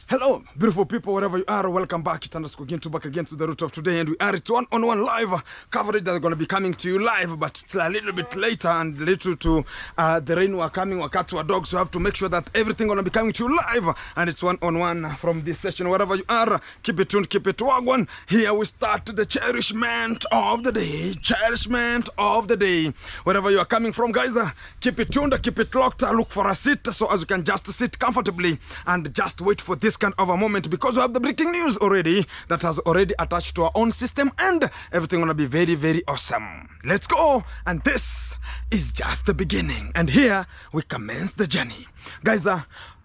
Hello, beautiful people, wherever you are, welcome back. It's Underscore back again to the root of today, and we are at one-on-one live coverage that's going to be coming to you live, but it's a little bit later and little to the rain were coming, wakati wa dogs, so we have to make sure that everything going to be coming to you live, and it's one-on-one from this session, wherever you are. Keep it tuned, keep it wagwan. Here we start the cherishment of the day, wherever you are coming from, guys. Keep it tuned, keep it locked, look for a seat, so as you can just sit comfortably and just wait for this kind of a moment, because we have the breaking news already that has already attached to our own system, and everything gonna be very, very awesome. Let's go, and this is just the beginning, and here we commence the journey, guys.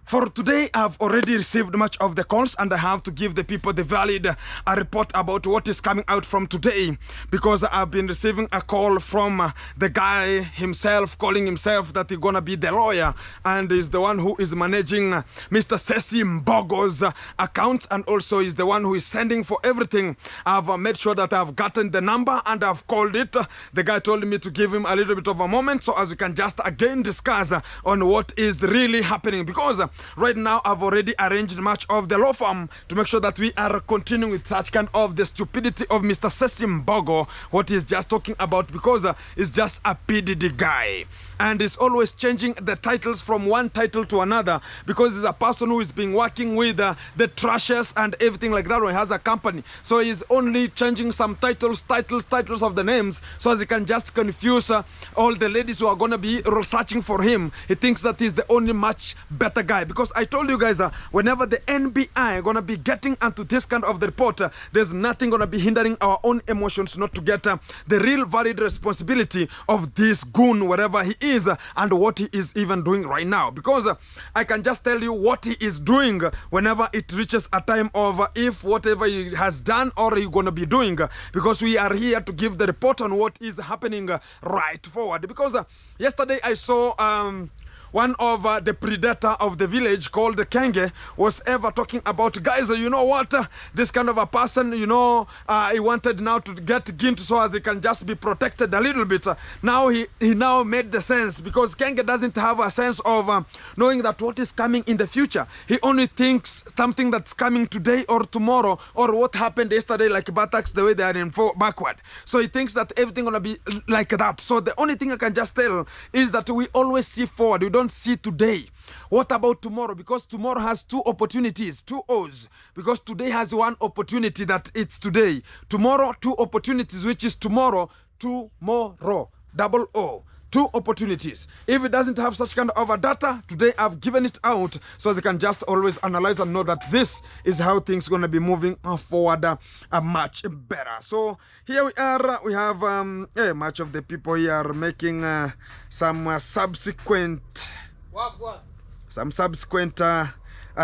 For today, I've already received much of the calls, and I have to give the people the valid report about what is coming out from today, because I've been receiving a call from the guy himself, calling himself that he's gonna be the lawyer, and is the one who is managing Mr. Sesim Bogo's account, and also is the one who is sending for everything. I've made sure that I've gotten the number and I've called it. The guy told me to give him a little bit of a moment, so as we can just again discuss on what is really happening, because right now I've already arranged much of the law firm to make sure that we are continuing with such kind of the stupidity of Mr. Sesim Bogo, what he's just talking about, because he's just a PDD guy. And is always changing the titles from one title to another, because he's a person who is been working with the trashes and everything like that when he has a company. So he's only changing some titles of the names, so as he can just confuse all the ladies who are going to be searching for him. He thinks that he's the only much better guy, because I told you guys, whenever the NBI going to be getting into this kind of the report, there's nothing going to be hindering our own emotions not to get the real varied responsibility of this goon, wherever he is and what he is even doing right now, because I can just tell you what he is doing whenever it reaches a time of if whatever he has done or he's going to be doing, because we are here to give the report on what is happening right forward. Because yesterday I saw one of the predator of the village called the Kenge was ever talking about, guys, you know what, this kind of a person, you know, he wanted now to get Gint so as he can just be protected a little bit. Now he now made the sense, because Kenge doesn't have a sense of knowing that what is coming in the future. He only thinks something that's coming today or tomorrow, or what happened yesterday, like buttocks, the way they are in backward. So he thinks that everything gonna be like that. So the only thing I can just tell is that we always see forward. We don't see today. What about tomorrow? Because tomorrow has two opportunities, two O's, because today has one opportunity that it's today. Tomorrow, two opportunities, which is tomorrow, double O. Two opportunities. If it doesn't have such kind of a data, today I've given it out so as you can just always analyze and know that this is how things going to be moving forward much better. So here we are. We have much of the people here are making some subsequent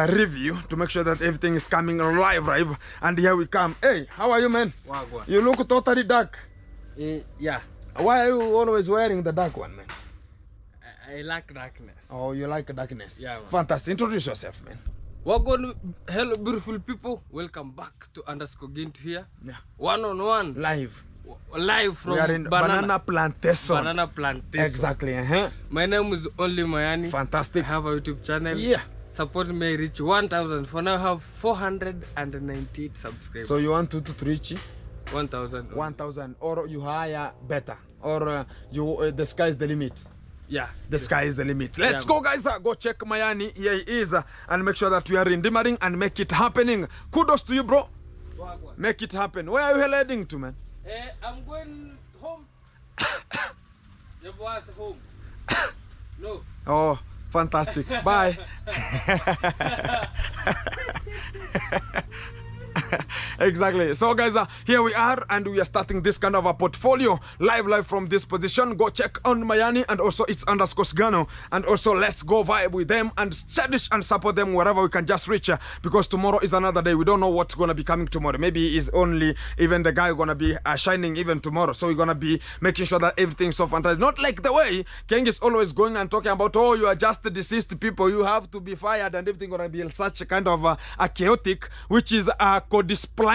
review to make sure that everything is coming live. And here we come. Hey, how are you, man? Wagwan. You look totally dark. Yeah. Why are you always wearing the dark one, man? I like darkness. Oh, you like darkness? Yeah, man. Fantastic. Introduce yourself, man. Wagwan, hello, beautiful people. Welcome back to Underscore Gint here. Yeah. Live. One-on-one. Live from We are in Banana Plantation. Banana Plantation. Exactly. My name is Only Mayani. Fantastic. I have a YouTube channel. Yeah. Support me reach 1,000. For now, I have 498 subscribers. So you want to reach 1,000. 1,000, or you hire better, or the sky is the limit. Yeah. The sky is the limit. Let's go, guys. Go check Mayani. Here he is, and make sure that we are redeeming and make it happening. Kudos to you, bro. Wagwan. Make it happen. Where are you heading to, man? I'm going home. Your boss home. No. Oh, fantastic. Bye. Exactly. So guys, here we are, and we are starting this kind of a portfolio live from this position. Go check on Mayani, and also it's Underscore Gano, and also let's go vibe with them and cherish and support them wherever we can just reach, because tomorrow is another day. We don't know what's gonna be coming tomorrow. Maybe is only even the guy gonna be shining even tomorrow, so we're gonna be making sure that everything's so fantastic. Not like the way King is always going and talking about, oh, you are just deceased people, you have to be fired, and everything gonna be such a kind of a chaotic, which is a codisciplinary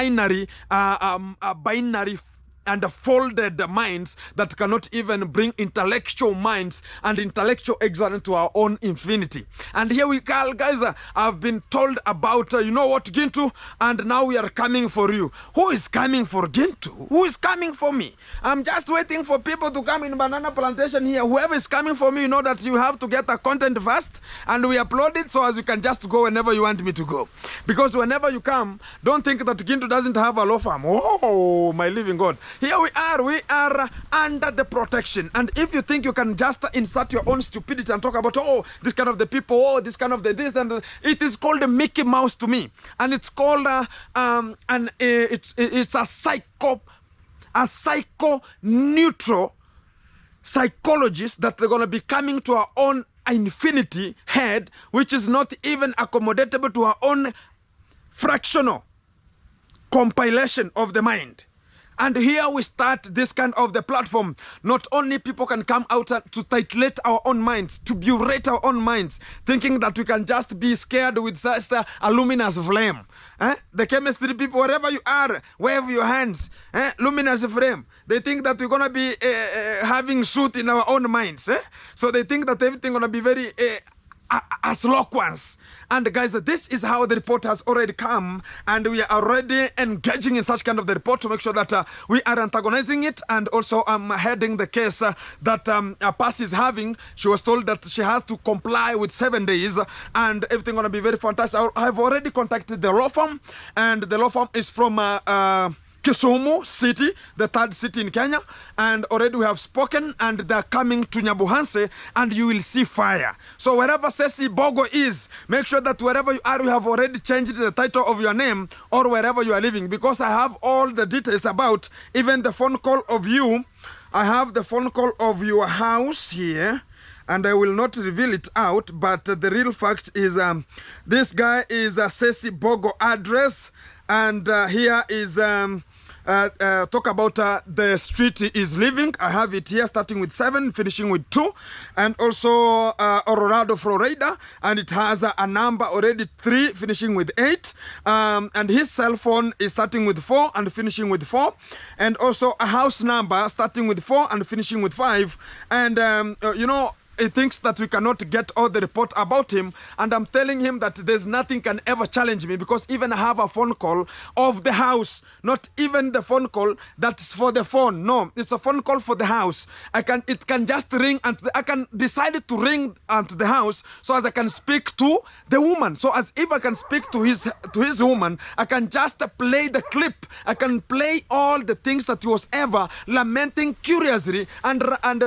binary and folded minds that cannot even bring intellectual minds and intellectual excellence to our own infinity. And here we go, guys. I've been told about, you know what, Gintu, and now we are coming for you. Who is coming for Gintu? Who is coming for me? I'm just waiting for people to come in Banana Plantation here. Whoever is coming for me, you know that you have to get the content first, and we upload it so as you can just go whenever you want me to go. Because whenever you come, don't think that Gintu doesn't have a law firm. Oh, my living God. Here we are under the protection. And if you think you can just insert your own stupidity and talk about, oh, this kind of the people, oh, this kind of the this, and it is called a Mickey Mouse to me. And it's called, it's a psycho-neutral psychologist that they're going to be coming to our own infinity head, which is not even accommodatable to our own fractional compilation of the mind. And here we start this kind of the platform. Not only people can come out to titillate our own minds, to berate our own minds, thinking that we can just be scared with such a luminous flame. The chemistry people, wherever you are, wave your hands. Luminous flame. They think that we're going to be having suit in our own minds. So they think that everything going to be very as loquence. And guys, this is how the report has already come, and we are already engaging in such kind of the report to make sure that we are antagonizing it. And also I'm heading the case that Pass is having. She was told that she has to comply with 7 days, and everything gonna be very fantastic. I've already contacted the law firm, and the law firm is from Kisumu City, the 3rd city in Kenya, and already we have spoken, and they're coming to Nyabuhanse, and you will see fire. So wherever Sesim Bogo is, make sure that wherever you are, you have already changed the title of your name, or wherever you are living, because I have all the details about even the phone call of you. I have the phone call of your house here, and I will not reveal it out, but the real fact is this guy is a Sesim Bogo address, and here is talk about the street he is living. I have it here starting with 7, finishing with 2, and also Colorado, Florida, and it has a number already 3, finishing with 8, and his cell phone is starting with 4 and finishing with 4, and also a house number starting with 4 and finishing with 5, and you know, he thinks that we cannot get all the report about him, and I'm telling him that there's nothing can ever challenge me, because even I have a phone call of the house, not even the phone call that's for the phone. No, it's a phone call for the house. It can just ring, and I can decide to ring to the house so as I can speak to the woman. So as if I can speak to his woman, I can just play the clip. I can play all the things that he was ever lamenting curiously and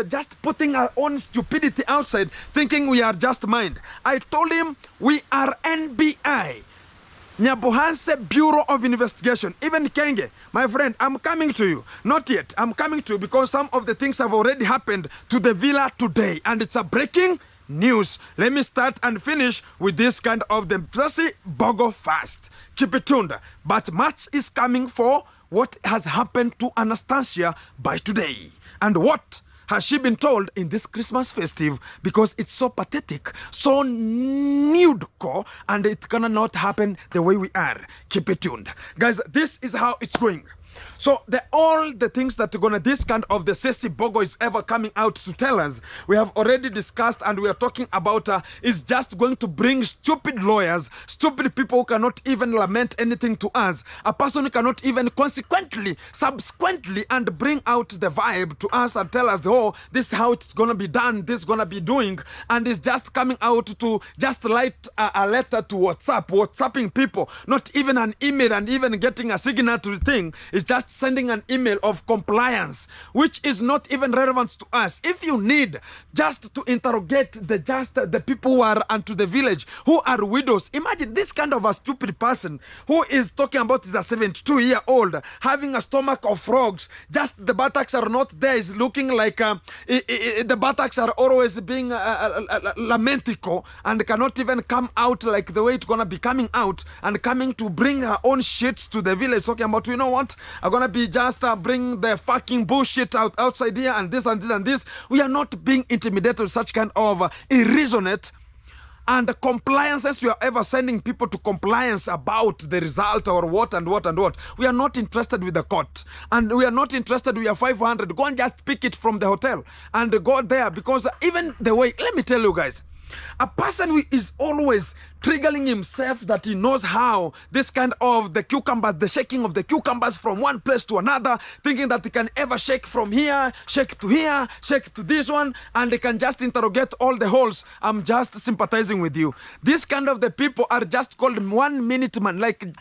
just putting our own stupidity outside, thinking we are just mind. I told him we are NBI, Nyabuhanse Bureau of Investigation. Even Kenge, my friend, I'm coming to you. Not yet. I'm coming to you because some of the things have already happened to the villa today, and it's a breaking news. Let me start and finish with this kind of the Sesim Bogo fast. Keep it tuned. But much is coming for what has happened to Anastasia by today. And what has she been told in this Christmas festive, because it's so pathetic, so nude, and it gonna not happen the way we are. Keep it tuned. Guys, this is how it's going. So all the things that are gonna, this kind of the Sesim Bogo is ever coming out to tell us, we have already discussed, and we are talking about is just going to bring stupid lawyers, stupid people who cannot even lament anything to us, a person who cannot even subsequently and bring out the vibe to us and tell us, oh, this is how it's gonna be done, this is gonna be doing, and it's just coming out to just write a letter to WhatsApping people, not even an email and even getting a signatory thing. It's just sending an email of compliance, which is not even relevant to us. If you need just to interrogate the people who are unto the village, who are widows, imagine this kind of a stupid person who is talking about is a 72-year-old having a stomach of frogs. Just the buttocks are not there. It's looking like the buttocks are always being lamentico and cannot even come out like the way it's gonna be coming out, and coming to bring her own shit to the village, talking about, you know what, I'm gonna be just bring the fucking bullshit outside here, and this and this and this. We are not being intimidated with such kind of irresonant and compliances you are ever sending people to compliance about the result or what and what and what. We are not interested with the court, and we are not interested with your 500. Go and just pick it from the hotel and go there, because even the way, let me tell you guys, a person who is always triggering himself that he knows how this kind of the cucumbers, the shaking of the cucumbers from one place to another, thinking that he can ever shake from here, shake to here, shake to this one, and they can just interrogate all the holes. I'm just sympathizing with you. This kind of the people are just called 1 minute man, like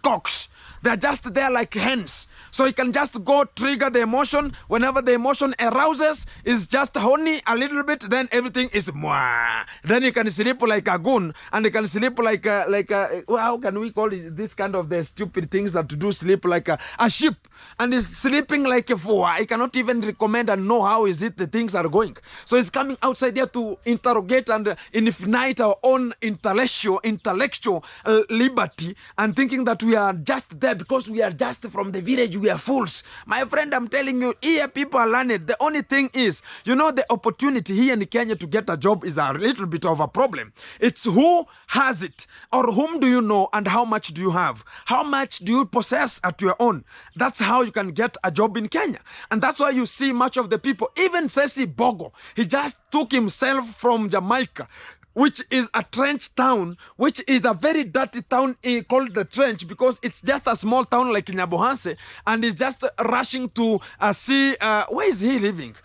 cocks. They're just there like hens. So you can just go trigger the emotion. Whenever the emotion arouses, is just honey a little bit, then everything is mwah. Then you can sleep like a goon, and you can sleep like well, how can we call it, this kind of the stupid things that to do sleep like a sheep, and is sleeping like a fool. I cannot even recommend and know how is it the things are going. So it's coming outside here to interrogate and infinite our own intellectual liberty, and thinking that we are just there because we are just from the village. We are fools. My friend, I'm telling you, here people are learned. The only thing is, you know, the opportunity here in Kenya to get a job is a little bit of a problem. It's who has it, or whom do you know, and how much do you have? How much do you possess at your own? That's how you can get a job in Kenya. And that's why you see much of the people, even Sesim Bogo, he just took himself from Jamaica, which is a trench town, which is a very dirty town called the Trench, because it's just a small town like Nyabohanse, and he's just rushing to see, where is he living?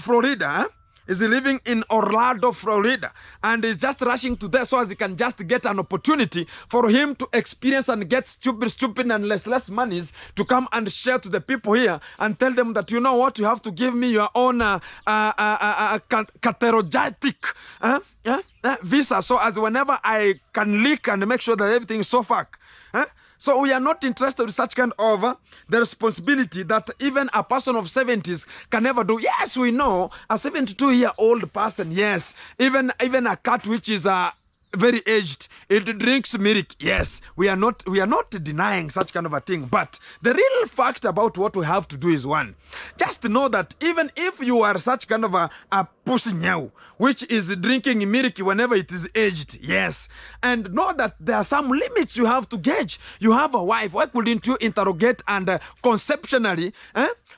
Florida, huh? Is he living in Orlando, Florida? And he's just rushing to there so as he can just get an opportunity for him to experience and get stupid and less monies to come and share to the people here and tell them that, you know what, you have to give me your own caterogetic visa, so as whenever I can leak and make sure that everything is so fuck. So we are not interested in such kind of the responsibility that even a person of 70s can never do. Yes, we know a 72-year-old person, yes, even a cat which is very aged, it drinks milk. Yes, we are not denying such kind of a thing, but the real fact about what we have to do is one, just know that even if you are such kind of a pussy now which is drinking milk whenever it is aged, yes, and know that there are some limits you have to gauge. You have a wife, why couldn't you interrogate and conceptually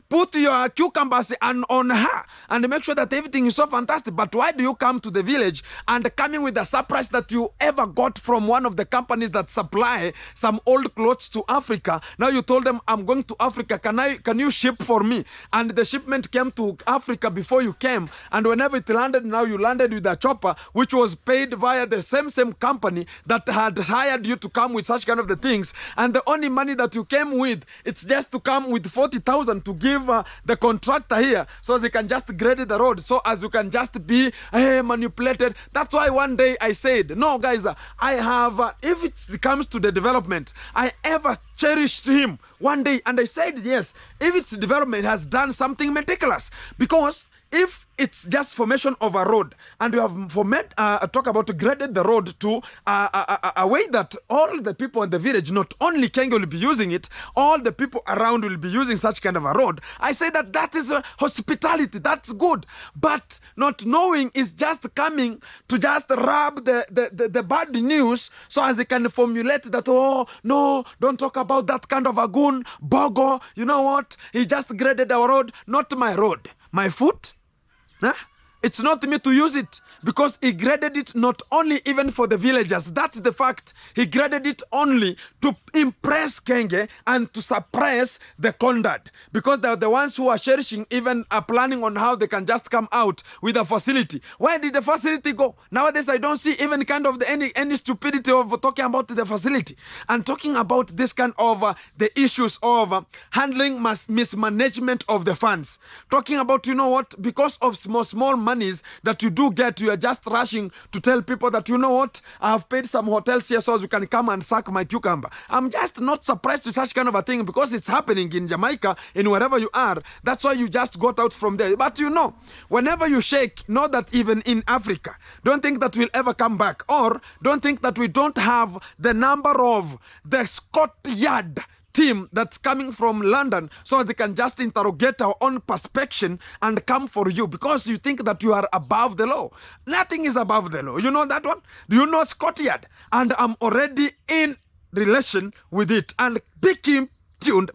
put your cucumbers on her and make sure that everything is so fantastic? But why do you come to the village and coming with a surprise that you ever got from one of the companies that supply some old clothes to Africa? Now you told them, I'm going to Africa, can you ship for me? And the shipment came to Africa before you came, and whenever it landed, now you landed with a chopper which was paid via the same company that had hired you to come with such kind of the things, and the only money that you came with, it's just to come with 40,000 to give the contractor here so they can just grade the road, so as you can just be manipulated. That's why one day I said, no guys, I have if it comes to the development, I ever cherished him one day, and I said yes, if its development has done something meticulous, because if it's just formation of a road and you have talk about graded the road to a way that all the people in the village, not only Kenya will be using it, all the people around will be using such kind of a road, I say that is hospitality, that's good. But not knowing is just coming to just rub the bad news so as they can formulate that, oh no, don't talk about that kind of a goon, Bogo, you know what, he just graded our road. Not my road, my foot. It's not me to use it, because he graded it not only even for the villagers. That's the fact. He graded it only to impress Kenge and to suppress the conduct, because they're the ones who are cherishing, even are planning on how they can just come out with a facility. Where did the facility go? Nowadays I don't see even kind of any stupidity of talking about the facility and talking about this kind of the issues of handling mismanagement of the funds. Talking about, you know what, because of small monies that you do get, you are just rushing to tell people that, you know what, I have paid some hotels here so you can come and suck my cucumber. I'm just not surprised with such kind of a thing, because it's happening in Jamaica, in wherever you are. That's why you just got out from there. But you know, whenever you shake, know that even in Africa, don't think that we'll ever come back, or don't think that we don't have the number of the Scotland Yard team that's coming from London so they can just interrogate our own perspection and come for you because you think that you are above the law. Nothing is above the law. You know that one? Do you know Scotland? And I'm already in relation with it. And be tuned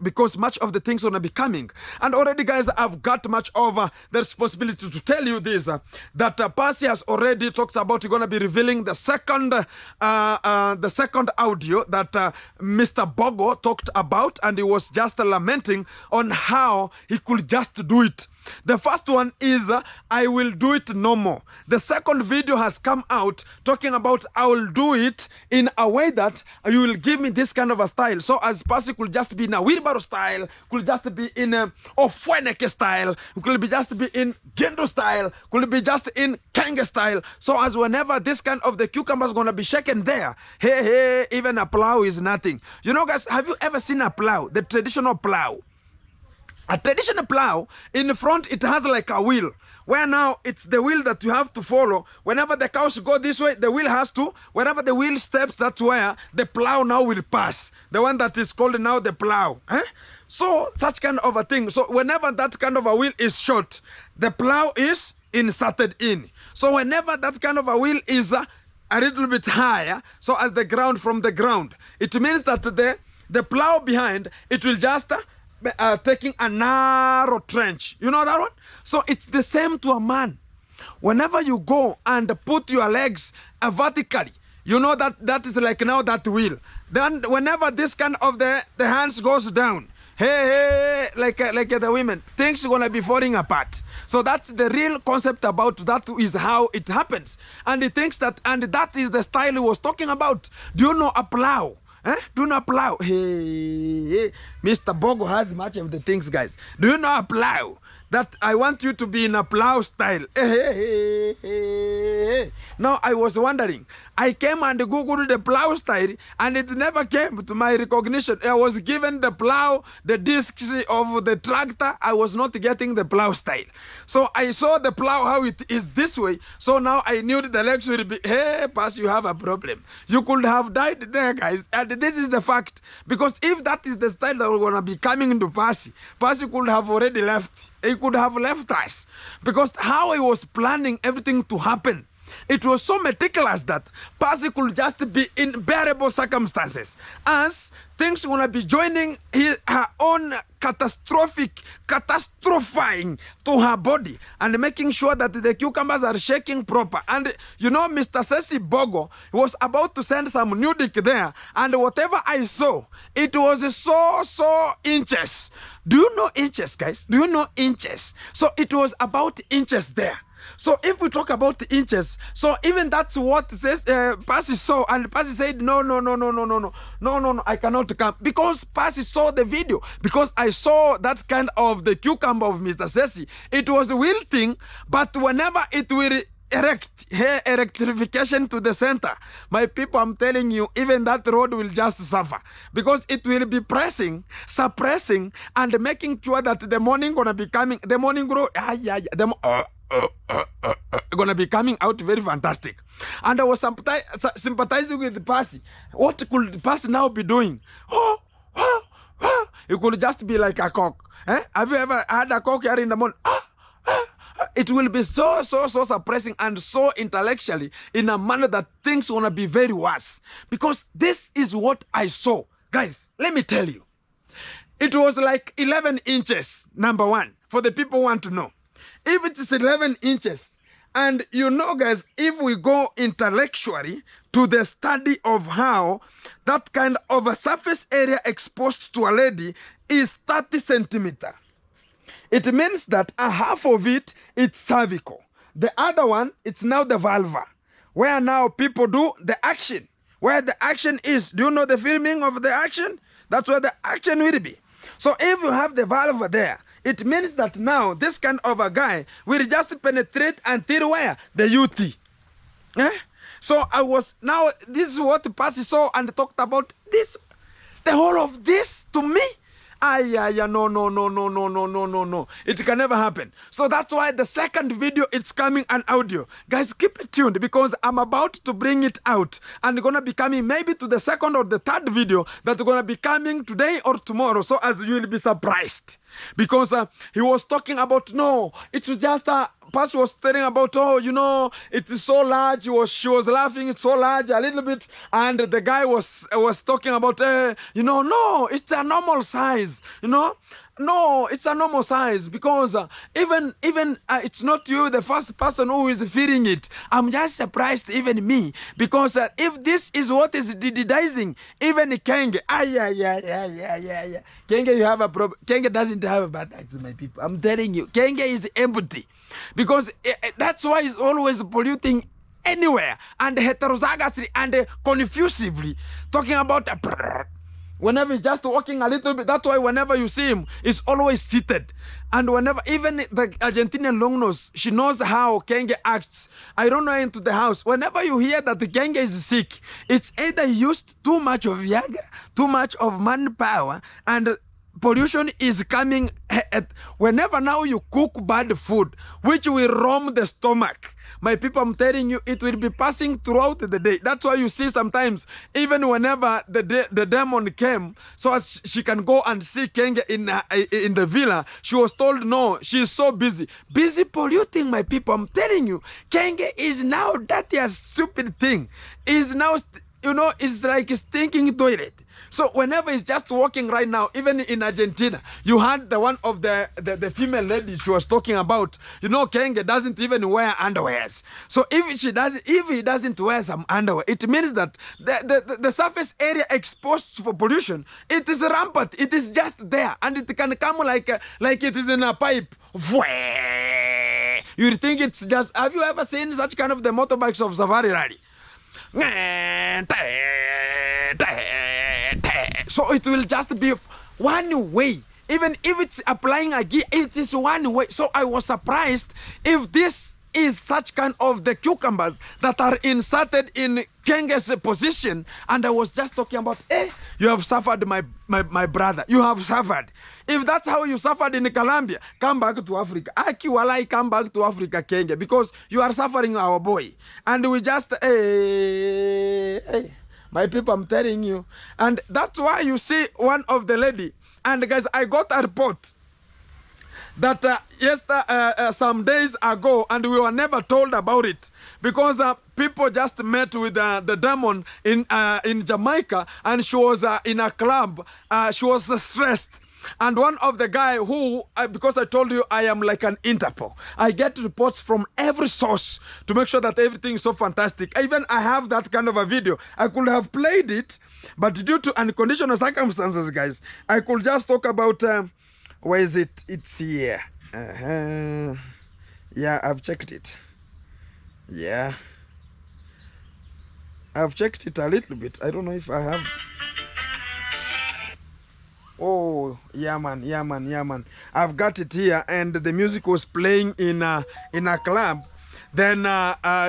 because much of the things gonna be coming. And already, guys, I've got much of the responsibility to tell you this, that Percy has already talked about. You're gonna be revealing the second audio that Mr. Bogo talked about, and he was just lamenting on how he could just do it. The first one is I will do it no more. The second video has come out talking about I will do it in a way that you will give me this kind of a style. So as Percy could just be in a wheelbarrow style, could just be in a Ofweneke style, could be just be in Gendo style, could be just in Kenge style. So as whenever this kind of the cucumber is gonna be shaken there, hey, even a plow is nothing. You know, guys, have you ever seen a plow? The traditional plow. A traditional plow, in the front, it has like a wheel, where now it's the wheel that you have to follow. Whenever the cows go this way, the wheel has to. Whenever the wheel steps, that's where the plow now will pass. The one that is called now the plow. So, such kind of a thing. So, whenever that kind of a wheel is short, the plow is inserted in. So, whenever that kind of a wheel is a little bit higher, so as the ground from the ground, it means that the plow behind, it will just... taking a narrow trench. You know that one? So it's the same to a man. Whenever you go and put your legs vertically, you know that is like now that wheel. Then whenever this kind of the hands goes down, hey, like the women, things are gonna be falling apart. So that's the real concept about that is how it happens. And he thinks that, and that is the style he was talking about. Do you know a plow? Do you know a plow? Hey, Mr. Bogo has much of the things, guys. Do you know a plow? That I want you to be in a plow style. Now, I was wondering. I came and Googled the plow style, and it never came to my recognition. I was given the plow, the discs of the tractor. I was not getting the plow style. So I saw the plow, how it is this way. So now I knew the legs would be, hey, Pass, you have a problem. You could have died there, guys. And this is the fact. Because if that is the style that we're going to be coming to Percy could have already left. He could have left us. Because how he was planning everything to happen, it was so meticulous that Percy could just be in bearable circumstances. As things gonna be joining her own catastrophizing to her body and making sure that the cucumbers are shaking proper. And you know, Mr. Sesim Bogo was about to send some new dick there, and whatever I saw, it was so inches. Do you know inches, guys? Do you know inches? So it was about inches there. So if we talk about the inches, so even that's what says Percy saw, and Percy said, no, I cannot come, because Percy saw the video, because I saw that kind of the cucumber of Mr. Cecil. It was wilting, but whenever it will electrification to the center, my people, I'm telling you, even that road will just suffer, because it will be pressing, suppressing, and making sure that the morning gonna be coming, the morning road, gonna be coming out very fantastic. And I was sympathizing with Percy. What could Percy now be doing? It could just be like a cock. Have you ever had a cock here in the morning? It will be so suppressing and so intellectually in a manner that things gonna be very worse. Because this is what I saw. Guys, let me tell you. It was like 11 inches, number one, for the people who want to know. If it is 11 inches, and you know, guys, if we go intellectually to the study of how that kind of a surface area exposed to a lady is 30 centimeter, it means that a half of it, it's cervical. The other one, it's now the vulva, where now people do the action. Where the action is, do you know the filming of the action? That's where the action will be. So if you have the vulva there, it means that now this kind of a guy will just penetrate until where? The UT. So this is what Percy saw and talked about this. The whole of this to me, No. It can never happen. So that's why the second video, it's coming an audio. Guys, keep it tuned because I'm about to bring it out and gonna be coming maybe to the second or the third video that's gonna be coming today or tomorrow. So as you will be surprised. Because he was talking about, no, it was just Pastor was telling about, oh, you know, it is so large. She was laughing, it's so large a little bit. And the guy was talking about, you know, no, it's a normal size, you know. No, it's a normal size because even it's not you, the first person who is feeling it. I'm just surprised, even me, because if this is what is didizing, even Kenge, Kenge, you have a problem. Kenge doesn't have a bad act, my people. I'm telling you, Kenge is empty because that's why he's always polluting anywhere and heterozygously and confusively talking about whenever he's just walking a little bit. That's why whenever you see him, he's always seated. And whenever, even the Argentinian longnose, she knows how Kenge acts. I don't know, into the house. Whenever you hear that the Kenge is sick, it's either he used too much of Viagra, too much of manpower, and pollution is coming. Whenever now you cook bad food, which will roam the stomach, my people, I'm telling you, it will be passing throughout the day. That's why you see sometimes, even whenever the demon came, so as she can go and see Kenge in the villa, she was told, no, she's so busy. Busy polluting, my people. I'm telling you, Kenge is now that stupid thing. Is now, you know, it's like a stinking toilet. So whenever he's just walking right now, even in Argentina, you had the one of the female lady she was talking about. You know, Kenge doesn't even wear underwears. So if he doesn't wear some underwear, it means that the surface area exposed for pollution, it is rampant. It is just there, and it can come like it is in a pipe. You think it's just? Have you ever seen such kind of the motorbikes of Safari Rally? So it will just be one way. Even if it's applying a gear, it is one way. So I was surprised if this is such kind of the cucumbers that are inserted in Kenge's position. And I was just talking about, you have suffered, my brother. You have suffered. If that's how you suffered in Colombia, come back to Africa. Akiwalai, come back to Africa, Kenge, because you are suffering, our boy. And we just, my people, I'm telling you. And that's why you see one of the lady. And guys, I got a report that some days ago, and we were never told about it because people just met with the demon in Jamaica, and she was in a club. She was stressed. And one of the guy who, because I told you I am like an Interpol, I get reports from every source to make sure that everything is so fantastic. Even I have that kind of a video. I could have played it, but due to unconditional circumstances, guys, I could just talk about, where is it? It's here. Yeah, I've checked it. Yeah. I've checked it a little bit. I don't know if I have. Oh, yeah man. I've got it here, and the music was playing in a club. Then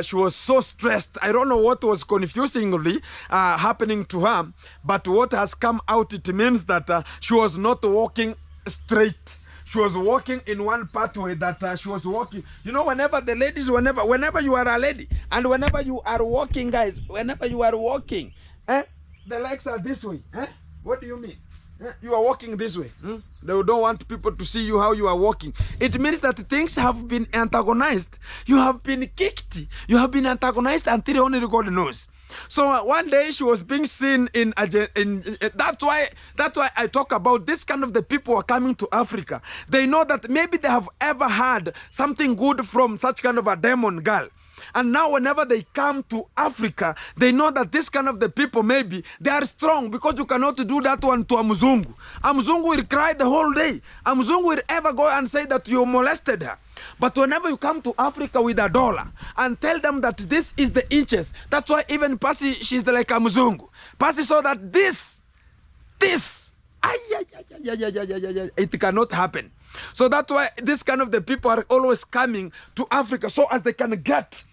she was so stressed. I don't know what was confusingly happening to her, but what has come out, it means that she was not walking straight. She was walking in one pathway that she was walking. You know, whenever the ladies, whenever you are a lady, and whenever you are walking, guys, whenever you are walking, the legs are this way. What do you mean? You are walking this way. They don't want people to see you how you are walking. It means that things have been antagonized. You have been kicked. You have been antagonized until only God knows. So one day she was being seen in that's why I talk about this kind of the people who are coming to Africa. They know that maybe they have ever had something good from such kind of a demon girl. And now whenever they come to Africa, they know that this kind of the people, maybe they are strong, because you cannot do that one to a Mzungu. A Mzungu will cry the whole day. A Mzungu will ever go and say that you molested her. But whenever you come to Africa with $1 and tell them that this is the inches, that's why even Pasi, she's like a Mzungu. Pasi saw that this, it cannot happen. So that's why this kind of the people are always coming to Africa so as they can get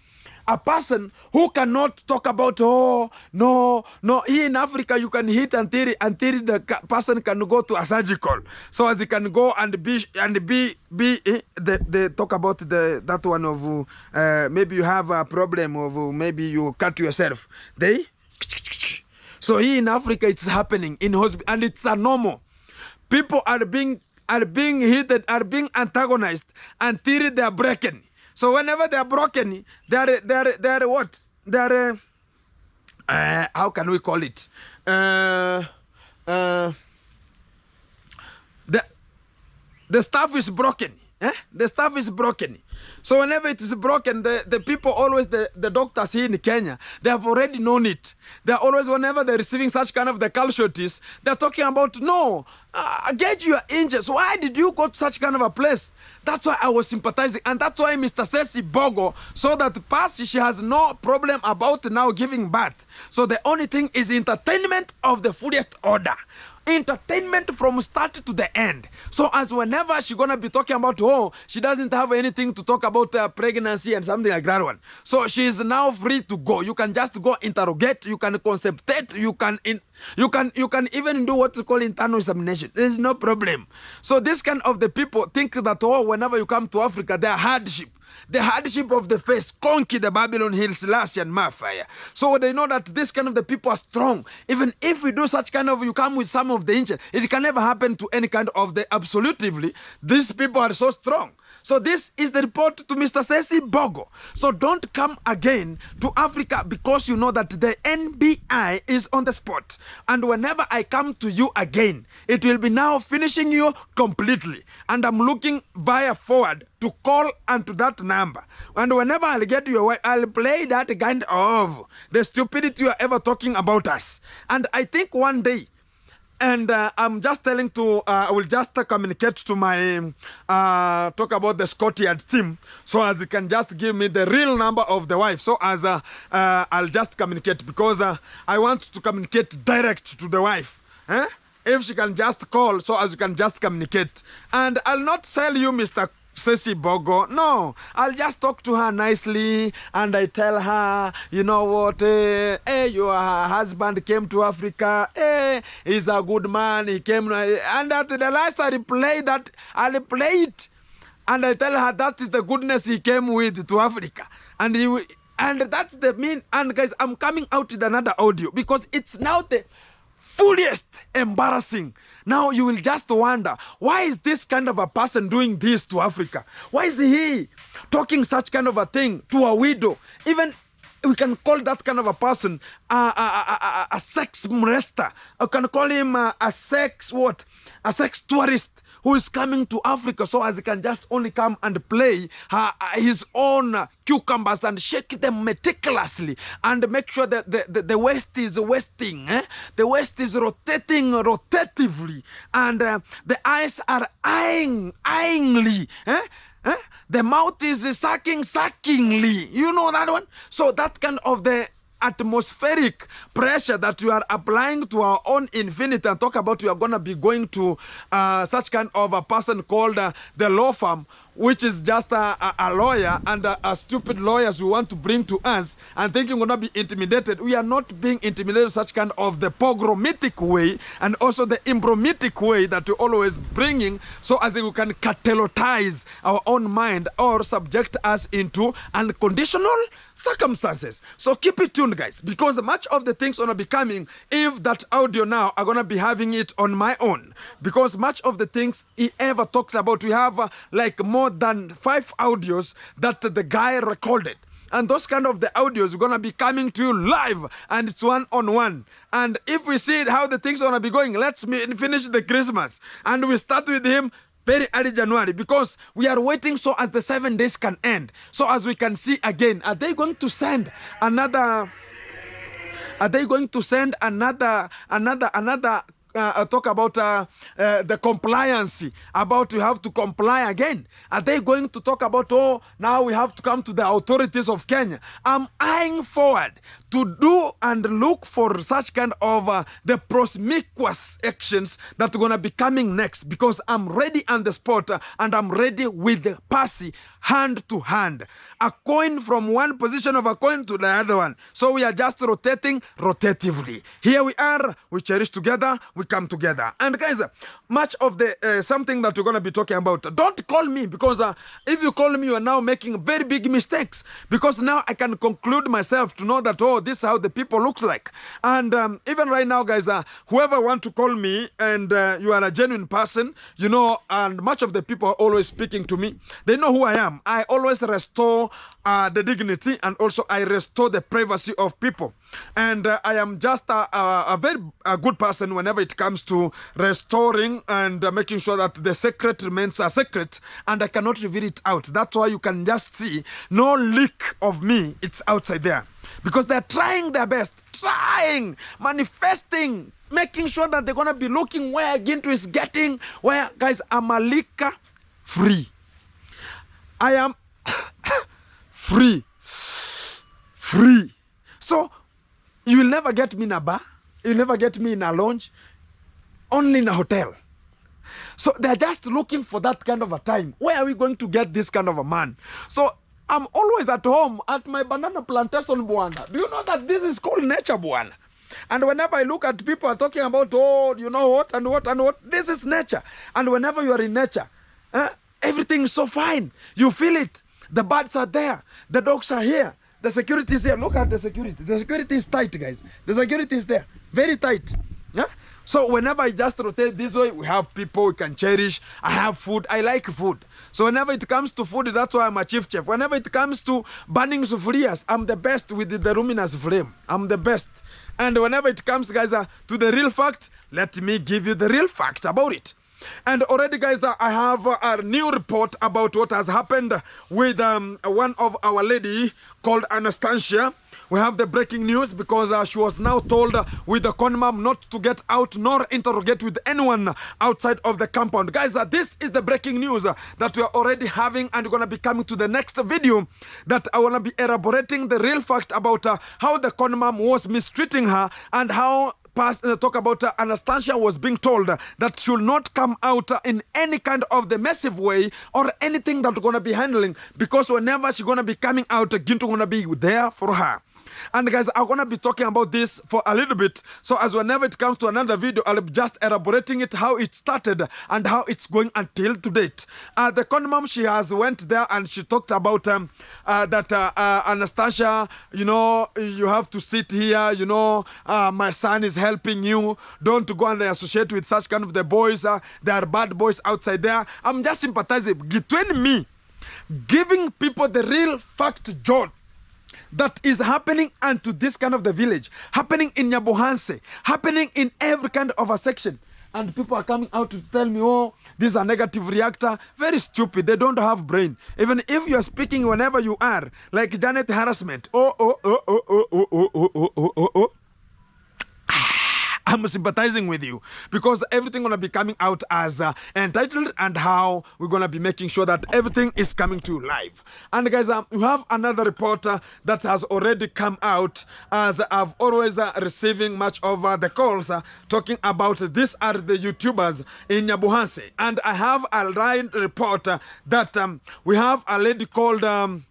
a person who cannot talk about, oh, no, here in Africa you can hit until the person can go to a surgical. So as he can go and they talk about that one of maybe you have a problem of maybe you cut yourself. So here in Africa it's happening in hospital, and it's a normal. People are being hit, are being antagonized until they are broken. So whenever they are broken, they are what? They are how can we call it? The stuff is broken. The stuff is broken. So whenever it is broken, the people always, the doctors here in Kenya, they have already known it. They're always, whenever they're receiving such kind of the casualties, they're talking about, no, get your injuries. Why did you go to such kind of a place? That's why I was sympathizing. And that's why Mr. Sesim Bogo saw that past she has no problem about now giving birth. So the only thing is entertainment of the fullest order. Entertainment from start to the end. So as whenever she's gonna be talking about, oh, she doesn't have anything to talk about pregnancy and something like that one. So she is now free to go. You can just go interrogate. You can conceptate. You can even do what you call internal examination. There is no problem. So this kind of the people think that, oh, whenever you come to Africa, they are hardship. The hardship of the face, conquer the Babylon Hills, Selassie and Mafia. So they know that this kind of the people are strong. Even if we do such kind of, you come with some of the inches, it can never happen to any kind of the absolutely. These people are so strong. So this is the report to Mr. Sesim Bogo. So don't come again to Africa because you know that the NBI is on the spot. And whenever I come to you again, it will be now finishing you completely. And I'm looking via forward to call onto that number. And whenever I'll get your way, I'll play that kind of the stupidity you are ever talking about us. And I think one day, and I'm just telling to, I will just communicate to my, talk about the Scotland team, so as they can just give me the real number of the wife. So as I'll just communicate, because I want to communicate direct to the wife. If she can just call, so as you can just communicate. And I'll not sell you Mr. Sesim Bogo. No, I'll just talk to her nicely and I tell her, you know what, hey, your husband came to Africa, hey, he's a good man, he came, and at the last I'll play it, and I tell her that is the goodness he came with to Africa, and that's the mean. And guys, I'm coming out with another audio because it's now the fullest embarrassing. Now you will just wonder, why is this kind of a person doing this to Africa? Why is he talking such kind of a thing to a widow? Even we can call that kind of a person a sex molester. I can call him a sex tourist who is coming to Africa so as he can just only come and play his own cucumbers and shake them meticulously and make sure that the waist is wasting. The waist is rotating rotatively and the eyes are eyeingly. The mouth is suckingly. You know that one? So that kind of the atmospheric pressure that you are applying to our own infinity, and talk about you are going to be going to such kind of a person called the law firm, which is just a lawyer and a stupid lawyers we want to bring to us and thinking we're going to be intimidated. We are not being intimidated such kind of the pogromitic way and also the imbromitic way that we're always bringing, so as we can catalyze our own mind or subject us into unconditional circumstances. So keep it tuned, guys, because much of the things gonna be coming, if that audio now are gonna be having it on my own, because much of the things he ever talked about, we have like more than 5 audios that the guy recorded. And those kind of the audios are gonna be coming to you live, and it's one-on-one. And if we see how the things are gonna be going, let's finish the Christmas and we start with him very early January, because we are waiting so as the 7 days can end, so as we can see again, are they going to send another? Are they going to send another? Talk about the compliance, about you have to comply again. Are they going to talk about, oh, now we have to come to the authorities of Kenya? I'm eyeing forward to do and look for such kind of the promiscuous actions that are going to be coming next, because I'm ready on the spot and I'm ready with Percy, hand to hand. A coin from one position of a coin to the other one. So we are just rotating rotatively. Here we are, we cherish together, we come together. And guys, much of the something that we're going to be talking about, don't call me, because if you call me, you are now making very big mistakes, because now I can conclude myself to know that, oh, this is how the people looks like. And even right now, guys, whoever want to call me and you are a genuine person, you know, and much of the people are always speaking to me, they know who I am. I always restore the dignity, and also I restore the privacy of people. And I am just a very good person whenever it comes to restoring and making sure that the secret remains a secret, and I cannot reveal it out. That's why you can just see no leak of me. It's outside there, because they're trying their best, manifesting, making sure that they're going to be looking where Gintu is getting, where, guys, I'm a leaker free. I am free. So you will never get me in a bar. You'll never get me in a lounge. Only in a hotel. So they're just looking for that kind of a time. Where are we going to get this kind of a man? So I'm always at home at my banana plantation, Buana. Do you know that this is called nature, Buana? And whenever I look at people talking about, oh, you know what, and what, and what, this is nature. And whenever you are in nature, everything is so fine. You feel it. The birds are there. The dogs are here. The security is here. Look at the security. The security is tight, guys. The security is there. Very tight. Yeah? So whenever I just rotate this way, we have people we can cherish. I have food. I like food. So whenever it comes to food, that's why I'm a chief chef. Whenever it comes to burning sufurias, I'm the best with the luminous flame. I'm the best. And whenever it comes, guys, to the real fact, let me give you the real fact about it. And already, guys, I have a new report about what has happened with one of our lady called Anastasia. We have the breaking news, because she was now told with the conmam not to get out nor interrogate with anyone outside of the compound. Guys, this is the breaking news that we are already having, and we're going to be coming to the next video that I want to be elaborating the real fact about how the conmam was mistreating her, and how talk about Anastasia was being told that she will not come out in any kind of the massive way or anything that we're going to be handling, because whenever she's going to be coming out, Gintu going to be there for her. And guys, I'm going to be talking about this for a little bit. So as whenever it comes to another video, I'll be just elaborating it, how it started and how it's going until to date. The conmam, she has went there and she talked about that Anastasia, you know, you have to sit here, you know, my son is helping you. Don't go and associate with such kind of the boys. There are bad boys outside there. I'm just sympathizing between me, giving people the real fact, John, that is happening unto this kind of the village, happening in Nyabohanse, happening in every kind of a section. And people are coming out to tell me, oh, this is a negative reactor. Very stupid. They don't have brain. Even if you are speaking whenever you are, like Janet harassment. I'm sympathizing with you, because everything gonna be coming out as entitled, and how we're gonna be making sure that everything is coming to you live. And guys, we have another report that has already come out, as I've always receiving much of the calls talking about these are the YouTubers in Nyabohanse. And I have a report that we have a lady called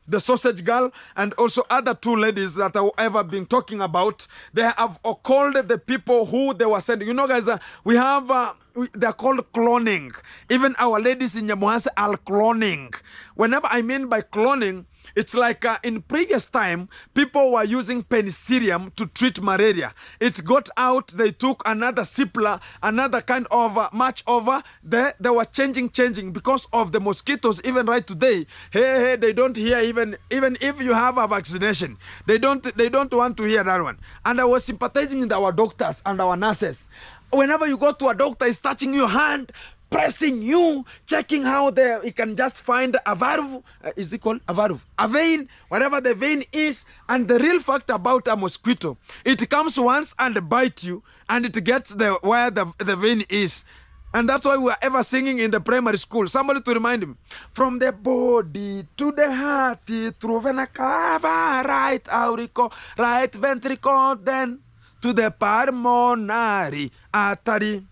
the Sausage Girl, and also other two ladies that I've ever been talking about. They have called the people who they were sending. You know, guys, we have they're called cloning. Even our ladies in Nyabohanse are cloning. Whenever I mean by cloning, it's like in previous time, people were using penicillium to treat malaria. It got out, they took another Cipla, another kind of match over. They were changing because of the mosquitoes. Even right today, hey, they don't hear even if you have a vaccination. They don't want to hear that one. And I was sympathizing with our doctors and our nurses. Whenever you go to a doctor, he's touching your hand, pressing you, checking how you can just find a valve. Is it called a valve? A vein, whatever the vein is. And the real fact about a mosquito, it comes once and bites you, and it gets where the vein is. And that's why we are ever singing in the primary school. Somebody to remind him. From the body to the heart, through vena cava, right auricle, right ventricle, then to the pulmonary artery.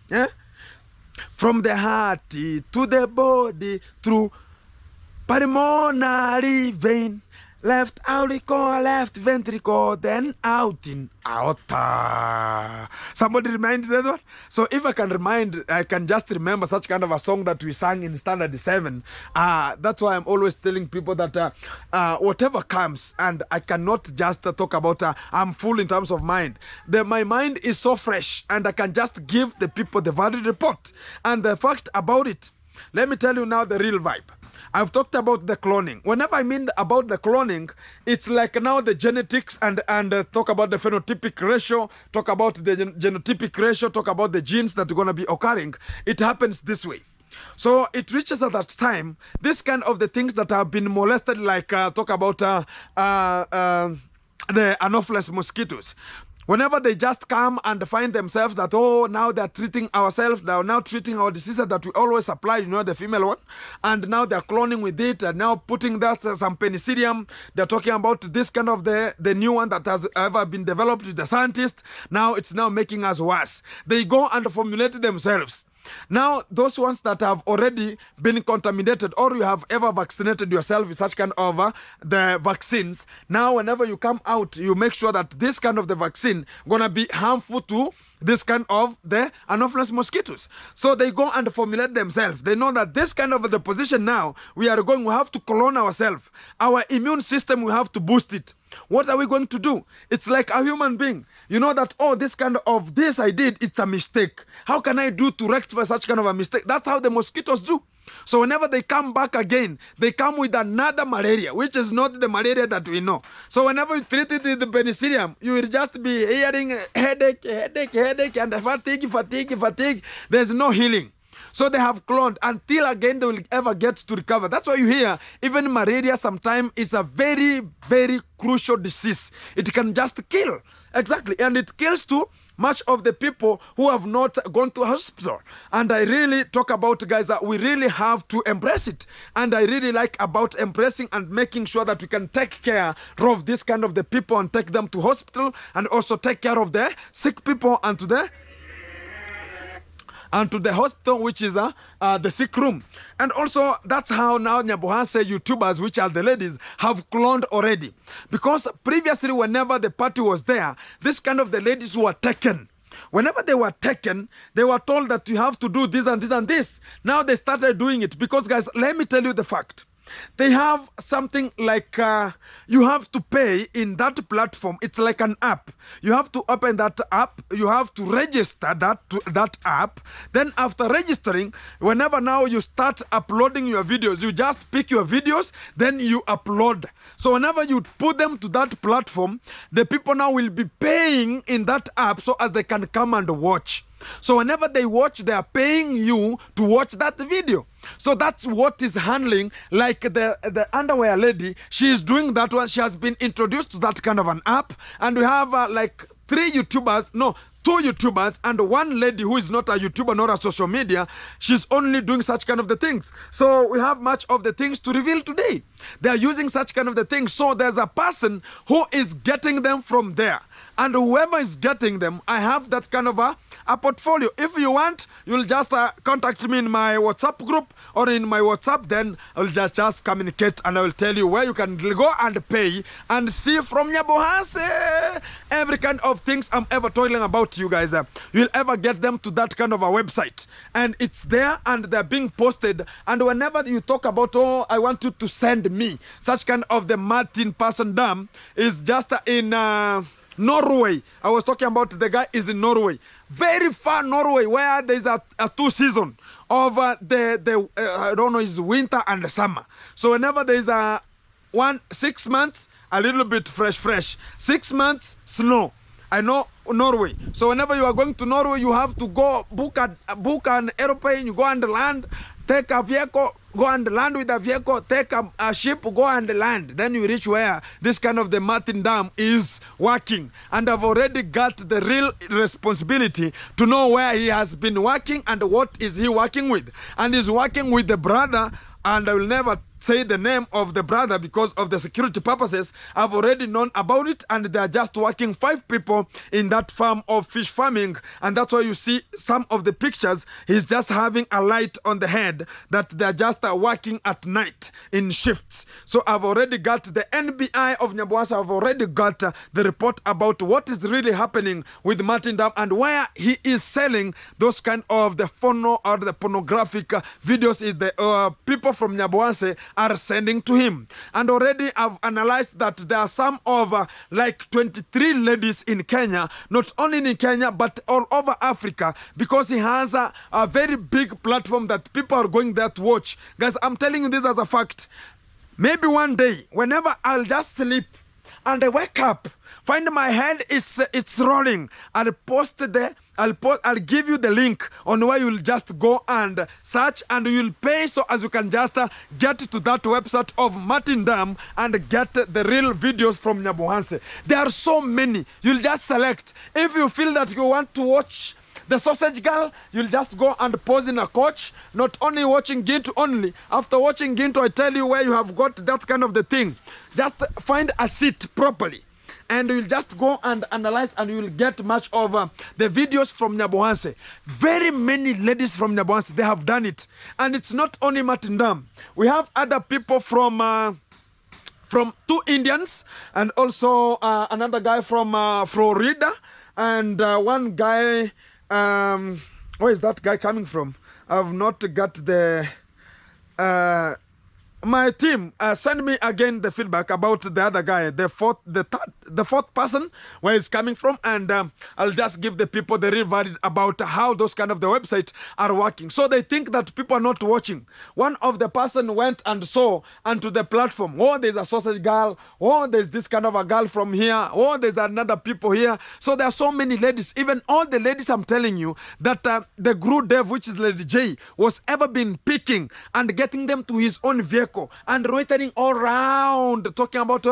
Yeah? From the heart to the body, through pulmonary vein, left auricle, left ventricle, then out in aorta. Somebody reminds that one? So if I can just remember such kind of a song that we sang in Standard 7. That's why I'm always telling people that whatever comes, and I cannot just talk about I'm full in terms of mind. My mind is so fresh, and I can just give the people the valid report. And the fact about it, let me tell you now the real vibe. I've talked about the cloning. Whenever I mean about the cloning, it's like now the genetics and talk about the phenotypic ratio, talk about the genotypic ratio, talk about the genes that are going to be occurring. It happens this way. So it reaches at that time, this kind of the things that have been molested, like talk about the Anopheles mosquitoes. Whenever they just come and find themselves that, oh, now they're treating ourselves, they're now treating our diseases that we always supply, the female one, and now they're cloning with it, and now putting that some penicillium. They're talking about this kind of the new one that has ever been developed with the scientists. Now it's now making us worse. They go and formulate themselves. Now, those ones that have already been contaminated, or you have ever vaccinated yourself with such kind of the vaccines, now whenever you come out, you make sure that this kind of the vaccine gonna be harmful to this kind of the Anopheles mosquitoes. So they go and formulate themselves. They know that this kind of the position now, we have to clone ourselves. Our immune system, we have to boost it. What are we going to do? It's like a human being. You know that, oh, this kind of this I did, it's a mistake. How can I do to rectify such kind of a mistake? That's how the mosquitoes do. So whenever they come back again, they come with another malaria, which is not the malaria that we know. So whenever you treat it with the penicillium, you will just be hearing headache, and fatigue. There's no healing. So they have cloned until again they will ever get to recover. That's why you hear even malaria sometimes is a very, very crucial disease. It can just kill. Exactly. And it kills too much of the people who have not gone to a hospital. And I really talk about, guys, that we really have to embrace it. And I really like about embracing and making sure that we can take care of this kind of the people and take them to hospital, and also take care of the sick people and to the hospital, which is the sick room. And also, that's how now Nyabohanse YouTubers, which are the ladies, have cloned already. Because previously, whenever the party was there, this kind of the ladies who were taken. Whenever they were taken, they were told that you have to do this and this and this. Now they started doing it. Because, guys, let me tell you the fact. They have something like you have to pay in that platform. It's like an app. You have to open that app. You have to register that app. Then after registering, whenever now you start uploading your videos, you just pick your videos, then you upload. So whenever you put them to that platform, the people now will be paying in that app so as they can come and watch. So whenever they watch, they are paying you to watch that video. So that's what is handling, like the underwear lady. She is doing that one. She has been introduced to that kind of an app. And we have like 2 YouTubers and one lady who is not a YouTuber nor a social media. She's only doing such kind of the things. So we have much of the things to reveal today. They are using such kind of the things. So there's a person who is getting them from there. And whoever is getting them, I have that kind of a portfolio. If you want, you'll just contact me in my WhatsApp group or in my WhatsApp. Then I'll just communicate and I will tell you where you can go and pay and see from Nyabohanse every kind of things I'm ever toiling about, you guys. You'll ever get them to that kind of a website. And it's there and they're being posted. And whenever you talk about, oh, I want you to send me such kind of the Martin Person Dam is just in Norway. I was talking about the guy is in Norway. Very far Norway, where there's a 2 season of I don't know, is winter and the summer. So whenever there's 6 months, a little bit fresh. 6 months, snow. I know Norway. So whenever you are going to Norway, you have to go book an airplane, you go and land. take a vehicle, go and land with a vehicle, take a ship, go and land. Then you reach where this kind of the Martin Dam is working. And I've already got the real responsibility to know where he has been working and what is he working with. And he's working with the brother, and I will never say the name of the brother because of the security purposes. I've already known about it, and they are just working 5 people in that farm of fish farming, and that's why you see some of the pictures. He's just having a light on the head that they're just working at night in shifts. So I've already got the NBI of Nyabohanse. I've already got the report about what is really happening with Martin Dam and where he is selling those kind of the phono or the pornographic videos is the people from Nyabohanse are sending to him. And already I've analyzed that there are some of like 23 ladies in Kenya, not only in Kenya but all over Africa, because he has a very big platform that people are going there to watch. Guys, I'm telling you this as a fact. Maybe one day, whenever I'll just sleep and I wake up, find my head it's rolling, I'll post there. I'll give you the link on where you'll just go and search, and you'll pay so as you can just get to that website of Martin Dam and get the real videos from Nyabohanse. There are so many. You'll just select. If you feel that you want to watch the sausage girl, you'll just go and pose in a couch, not only watching Ginto only. After watching Ginto, I tell you where you have got that kind of the thing. Just find a seat properly, and you'll just go and analyze, and you'll get much of the videos from Nyabohanse. Very many ladies from Nyabohanse, they have done it. And it's not only Martin Dam. We have other people from 2 Indians, and also another guy from Florida, and one guy, where is that guy coming from? I've not got the... my team send me again the feedback about the other guy, the fourth person, where he's coming from, and I'll just give the people the real verdict about how those kind of the websites are working. So they think that people are not watching. One of the person went and saw onto the platform, oh, there's a sausage girl, oh, there's this kind of a girl from here, oh, there's another people here. So there are so many ladies, even all the ladies I'm telling you, that the Guru Dev, which is Lady J, was ever been picking and getting them to his own vehicle and loitering all around, talking about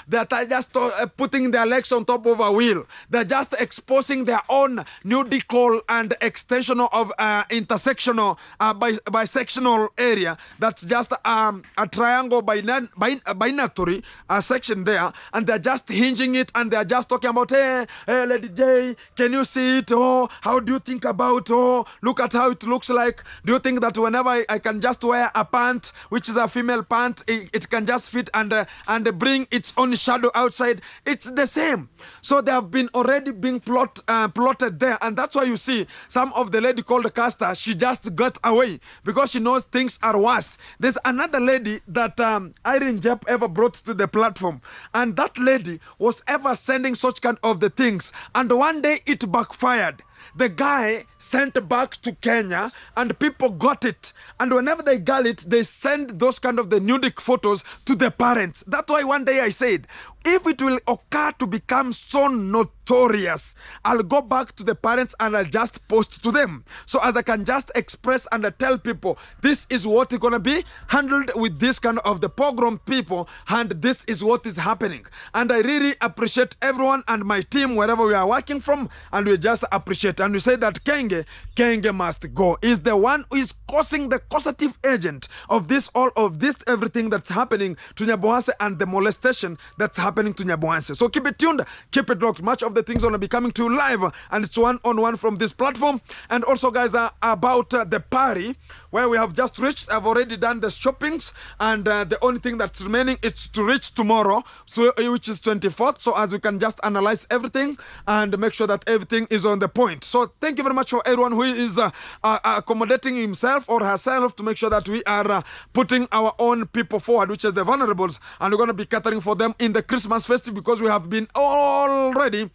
that are just putting their legs on top of a wheel. They're just exposing their own nudical and extensional of intersectional, bisectional area. That's just a triangle binary section there, and they're just hinging it, and they're just talking about, hey, Lady J, can you see it? Oh, how do you think about, oh, look at how it looks like. Do you think that whenever I can just wear a pant, which is a female pant, it can just fit and bring its own shadow outside? It's the same. So they have been already being plotted there, and that's why you see some of the lady called Caster, she just got away because she knows things are worse. There's another lady that Irene Jep ever brought to the platform, and that lady was ever sending such kind of the things, and one day it backfired. The guy sent back to Kenya, and people got it, and whenever they got it, they send those kind of the nudic photos to the parents. That's why one day I said, if it will occur to become so notorious, I'll go back to the parents and I'll just post to them, so as I can just express and tell people this is what is gonna be handled with this kind of the pogrom people, and this is what is happening. And I really appreciate everyone and my team wherever we are working from, and we just appreciate, and we say that Kenge must go. Is the one who is causing the causative agent of this, all of this, everything that's happening to Nyabohanse and the molestation that's happening to Nyabohanse. So keep it tuned, keep it locked. Much of the things are going to be coming to you live, and it's one-on-one from this platform. And also, guys, about the party where we have just reached. I've already done the shoppings, and the only thing that's remaining is to reach tomorrow, so which is 24th, so as we can just analyze everything and make sure that everything is on the point. So thank you very much for everyone who is accommodating himself or herself to make sure that we are putting our own people forward, which is the vulnerables, and we're going to be catering for them in the Christmas festive, because we have been already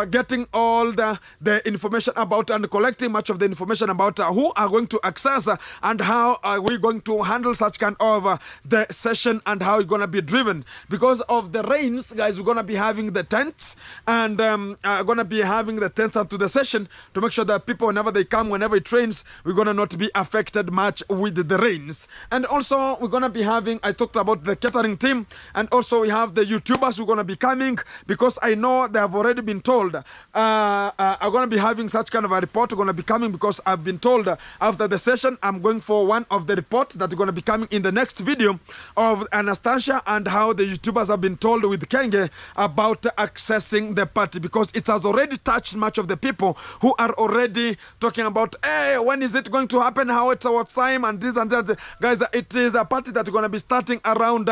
getting all the information about and collecting much of the information about who are going to access access and how are we going to handle such kind of the session and how it's going to be driven. Because of the rains, guys, we're going to be having the tents and going to be having the tents up to the session to make sure that people, whenever they come, whenever it rains, we're going to not be affected much with the rains. And also we're going to be having, I talked about the catering team, and also we have the YouTubers who are going to be coming, because I know they have already been told are going to be having such kind of a report. We're going to be coming because I've been told after the session I'm going for one of the report that are going to be coming in the next video of Anastasia and how the YouTubers have been told with Kenge about accessing the party, because it has already touched much of the people who are already talking about, hey, when is it going to happen, how it's our time, and this and that. Guys, it is a party that's going to be starting around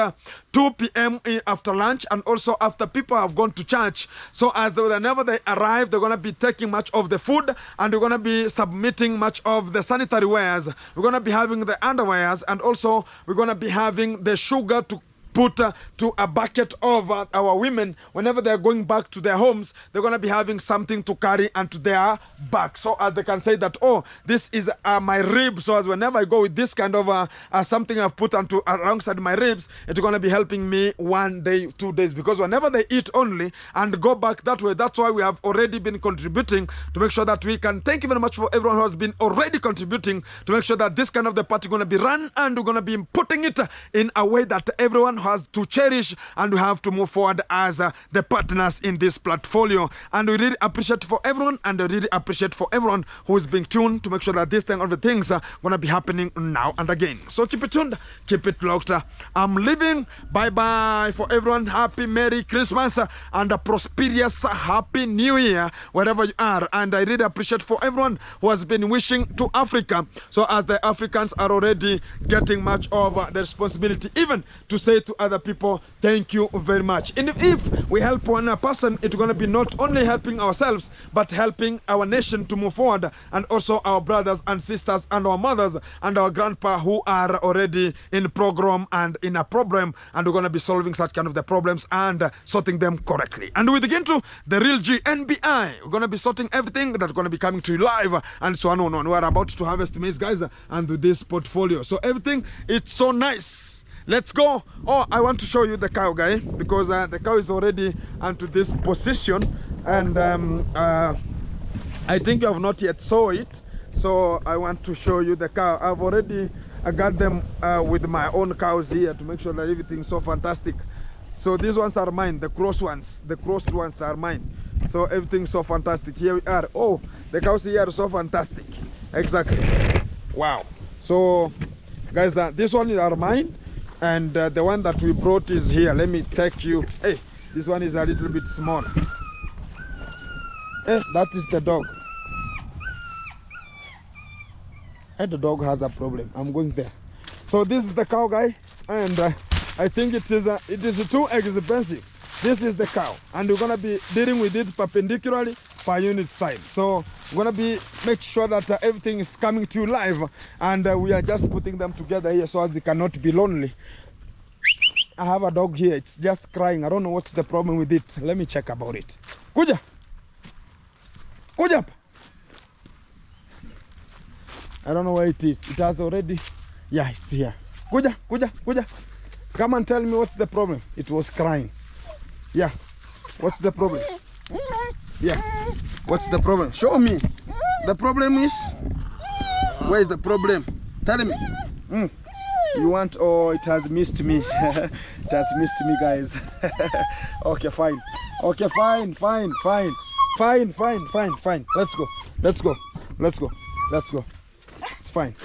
2 p.m. after lunch, and also after people have gone to church. So as whenever they arrive, they're going to be taking much of the food, and we're going to be submitting much of the sanitary wares. We're going to be having the underwears, and also we're going to be having the sugar to put to a bucket of our women. Whenever they're going back to their homes, they're going to be having something to carry onto their back, so as they can say that, oh, this is my rib. So as whenever I go with this kind of something I've put onto alongside my ribs, it's going to be helping me 1 day, 2 days, because whenever they eat only and go back that way, that's why we have already been contributing to make sure that we can. Thank you very much for everyone who has been already contributing to make sure that this kind of the party going to be run, and we're going to be putting it in a way that everyone has to cherish, and we have to move forward as the partners in this portfolio. And we really appreciate for everyone, and we really appreciate for everyone who is being tuned to make sure that this thing of the things are going to be happening now and again. So keep it tuned, keep it locked. I'm leaving. Bye bye for everyone. Happy Merry Christmas and a prosperous Happy New Year wherever you are. And I really appreciate for everyone who has been wishing to Africa. So as the Africans are already getting much of the responsibility, even to say to other people, thank you very much. And if we help one person, it's going to be not only helping ourselves, but helping our nation to move forward, and also our brothers and sisters and our mothers and our grandpa who are already in program and in a problem, and we're going to be solving such kind of the problems and sorting them correctly. And we begin to the real GNBI. We're going to be sorting everything that's going to be coming to you live, and so on. We're about to harvest maize, guys, and do this portfolio. So everything is so nice. Let's go. Oh, I want to show you the cow, guy, because the cow is already onto this position, and I think you have not yet saw it. So I want to show you the cow. I've already got them with my own cows here to make sure that everything's so fantastic. So these ones are mine, the crossed ones are mine. So everything's so fantastic. Here we are. Oh, the cows here are so fantastic. Exactly. Wow. So guys, this one are mine. And the one that we brought is here. Let me take you. Hey, this one is a little bit small. Hey, that is the dog. Hey, the dog has a problem. I'm going there. So this is the cow, guy, and I think it is too expensive. This is the cow, and we're gonna be dealing with it perpendicularly per unit side. So we're gonna be make sure that everything is coming to you live, and we are just putting them together here so as they cannot be lonely. I have a dog here, it's just crying. I don't know what's the problem with it. Let me check about it. Kuja, kuja. I don't know where it is. It has already, yeah, it's here. Kuja, kuja, kuja. Come and tell me what's the problem. It was crying. Yeah, what's the problem? Yeah, what's the problem? Show me. The problem is, where is the problem? Tell me. You want, oh, it has missed me. It has missed me, guys. Okay, fine. Okay, fine. Let's go. It's fine.